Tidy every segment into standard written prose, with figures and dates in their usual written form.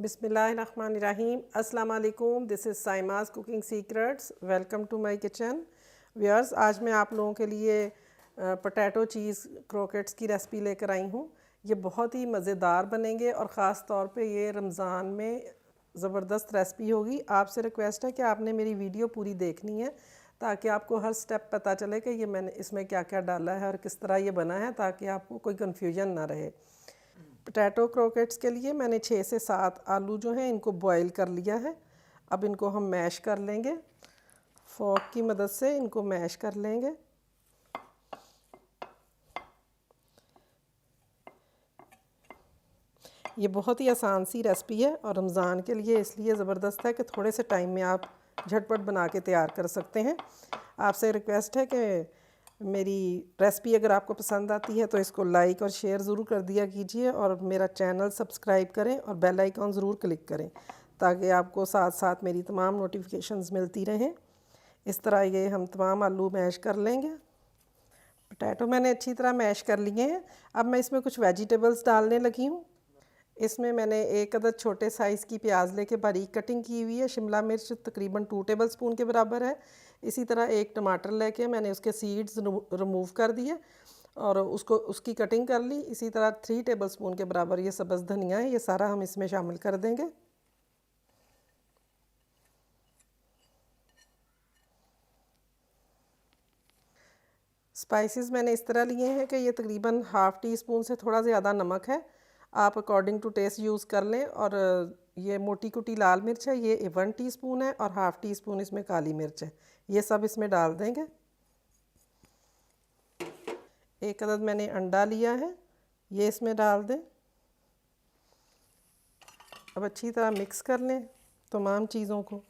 बिस्मिल्लाहिर्रहमानिर्रहीम। अस्सलाम वालेकुम। This is Saima's cooking secrets. Welcome to my kitchen. Viewers, आज मैं आप लोगों के लिए पोटैटो चीज़ क्रोकेट्स की रेसिपी लेकर आई हूँ। ये बहुत ही मज़ेदार बनेंगे और ख़ास तौर पे ये रमज़ान में ज़बरदस्त रेसिपी होगी। आपसे रिक्वेस्ट है कि आपने मेरी वीडियो पूरी देखनी है ताकि आपको हर स्टेप पता चले कि ये मैंने इसमें क्या क्या डाला है और किस तरह ये बना है, ताकि आपको कोई कन्फ्यूजन ना रहे। पोटैटो क्रोकेट्स के लिए मैंने 6 से 7 आलू जो हैं इनको बॉईल कर लिया है। अब इनको हम मैश कर लेंगे, फोर्क की मदद से इनको मैश कर लेंगे। ये बहुत ही आसान सी रेसिपी है और रमज़ान के लिए इसलिए ज़बरदस्त है कि थोड़े से टाइम में आप झटपट बना के तैयार कर सकते हैं। आपसे रिक्वेस्ट है कि मेरी रेसिपी अगर आपको पसंद आती है तो इसको लाइक और शेयर ज़रूर कर दिया कीजिए और मेरा चैनल सब्सक्राइब करें और बेल आइकॉन ज़रूर क्लिक करें ताकि आपको साथ साथ मेरी तमाम नोटिफिकेशंस मिलती रहें। इस तरह ये हम तमाम आलू मैश कर लेंगे। पोटैटो मैंने अच्छी तरह मैश कर लिए हैं। अब मैं इसमें कुछ वेजिटेबल्स डालने लगी हूँ। इसमें मैंने एक अदद छोटे साइज़ की प्याज लेके बारीक कटिंग की हुई है। शिमला मिर्च तकरीबन 2 टेबलस्पून के बराबर है। इसी तरह एक टमाटर लेके मैंने उसके सीड्स रिमूव कर दिए और उसकी कटिंग कर ली। इसी तरह 3 टेबलस्पून के बराबर ये सब्ज़ धनिया है, ये सारा हम इसमें शामिल कर देंगे। स्पाइसेस मैंने इस तरह लिए हैं कि ये तकरीबन ½ टीस्पून से थोड़ा ज़्यादा नमक है, आप अकॉर्डिंग टू टेस्ट यूज़ कर लें। और ये मोटी कुटी लाल मिर्च है, ये 1 टीस्पून है और ½ टीस्पून इसमें काली मिर्च है। ये सब इसमें डाल देंगे। एक अदद मैंने अंडा लिया है, ये इसमें डाल दें। अब अच्छी तरह मिक्स कर लें तमाम चीज़ों को।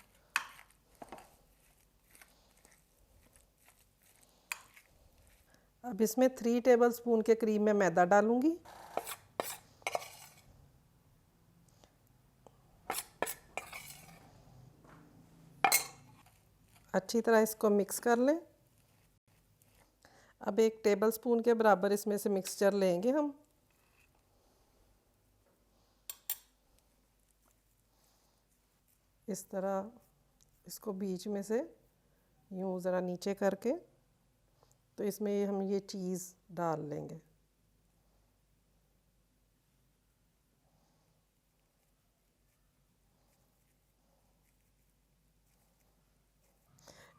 अब इसमें 3 टेबलस्पून के करीब मैं मैदा डालूंगी। अच्छी तरह इसको मिक्स कर लें। अब 1 टेबलस्पून के बराबर इसमें से मिक्सचर लेंगे हम। इस तरह इसको बीच में से यूँ ज़रा नीचे करके तो इसमें हम ये चीज़ डाल लेंगे।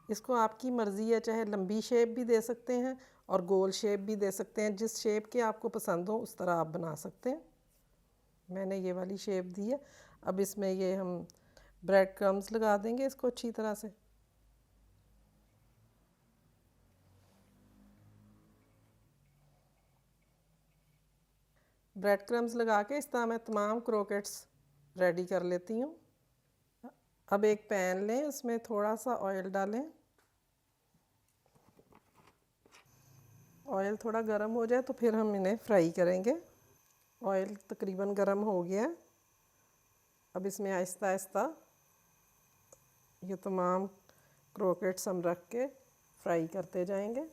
इसको आपकी मर्ज़ी है, चाहे लंबी शेप भी दे सकते हैं और गोल शेप भी दे सकते हैं। जिस शेप के आपको पसंद हो उस तरह आप बना सकते हैं। मैंने ये वाली शेप दी है। अब इसमें ये हम ब्रेड क्रम्स लगा देंगे इसको अच्छी तरह से। ब्रेड क्रम्स लगा के इस तरह मैं तमाम क्रोकेट्स रेडी कर लेती हूँ। अब एक पैन लें, उसमें थोड़ा सा ऑयल डालें। ऑयल थोड़ा गर्म हो जाए तो फिर हम इन्हें फ्राई करेंगे। ऑयल तकरीबन गर्म हो गया। अब इसमें आहिस्ता आहिस्ता ये तमाम क्रोकेट्स हम रख के फ्राई करते जाएंगे।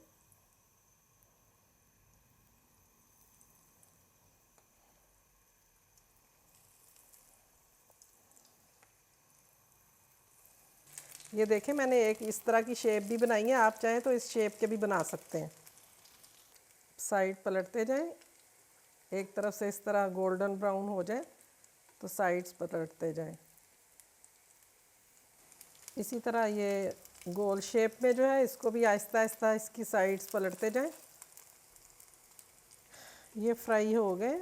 ये देखें, मैंने एक इस तरह की शेप भी बनाई है। आप चाहें तो इस शेप के भी बना सकते हैं। साइड पलटते जाएं, एक तरफ से इस तरह गोल्डन ब्राउन हो जाए तो साइड्स पलटते जाएं। इसी तरह ये गोल शेप में जो है इसको भी आहिस्ता आहिस्ता इसकी साइड्स पलटते जाएं। ये फ्राई हो गए,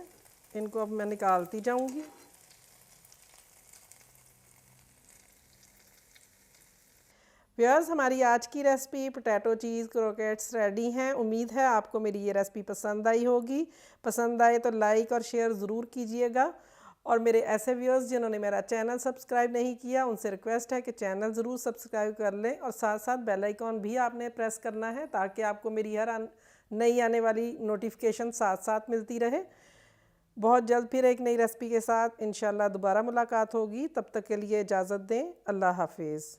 इनको अब मैं निकालती जाऊंगी। व्यूअर्स, हमारी आज की recipe potato cheese croquettes ready हैं। उम्मीद है आपको मेरी ये रेसिपी पसंद आई होगी। पसंद आए तो लाइक और शेयर ज़रूर कीजिएगा। और मेरे ऐसे व्यूअर्स जिन्होंने मेरा चैनल सब्सक्राइब नहीं किया, उनसे रिक्वेस्ट है कि चैनल ज़रूर सब्सक्राइब कर लें और साथ साथ बेल आइकॉन भी आपने प्रेस करना है ताकि आपको मेरी हर नई आने वाली नोटिफिकेशन साथ साथ मिलती रहे। बहुत जल्द फिर एक नई रेसिपी के साथ इंशाल्लाह दोबारा मुलाकात होगी। तब तक के लिए इजाज़त दें। अल्लाह हाफिज़।